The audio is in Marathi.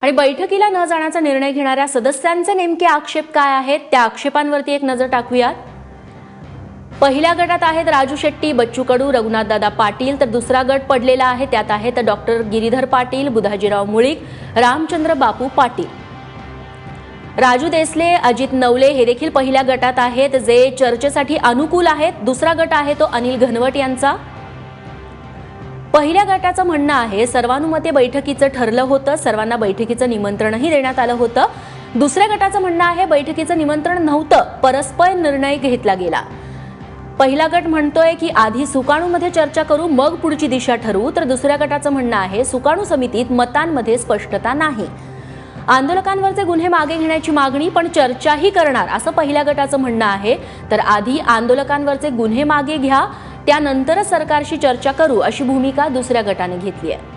आणि बैठकीला न जाण्याचा निर्णय घेणाऱ्या सदस्यांचे नेमके आक्षेप काय आहेत त्या आक्षेपांवरती एक नजर टाकूयात। पहिल्या गटात आहेत राजू शेट्टी, बच्चू कडू, रघुनाथदादा पाटील, तर दुसरा गट पडलेला आहे त्यात आहेत डॉक्टर गिरीधर पाटील, बुधाजीराव मुळीक, रामचंद्र बापू पाटील, राजू देसले, अजित नवले हे देखील पहिल्या गटात आहेत जे चर्चेसाठी अनुकूल आहेत। दुसरा गट आहे तो अनिल घनवट यांचा। पहिल्या गटाचं म्हणणं आहे सर्वानुमते बैठकीचं ठरलं होतं, सर्वांना बैठकीचं निमंत्रणही देण्यात आलं होतं। दुसऱ्या गटाचं म्हणणं आहे बैठकीचं निमंत्रण नव्हतं, परस्पर निर्णय घेतला गेला। पहिला गट म्हणतोय की आधी सुकाणूमध्ये चर्चा करू मग पुढची दिशा ठरवू, तर दुसऱ्या गटाचं म्हणणं आहे सुकाणू समितीत मतांमध्ये स्पष्टता नाही, आंदोलकांवरचे गुन्हे मागे घेण्याची मागणी पण चर्चाही करणार असं पहिल्या गटाचं म्हणणं आहे। तर आधी आंदोलकांवरचे गुन्हे मागे घ्या त्यानंतर सरकारशी चर्चा करू अशी भूमिका दुसऱ्या गटाने घेतली आहे।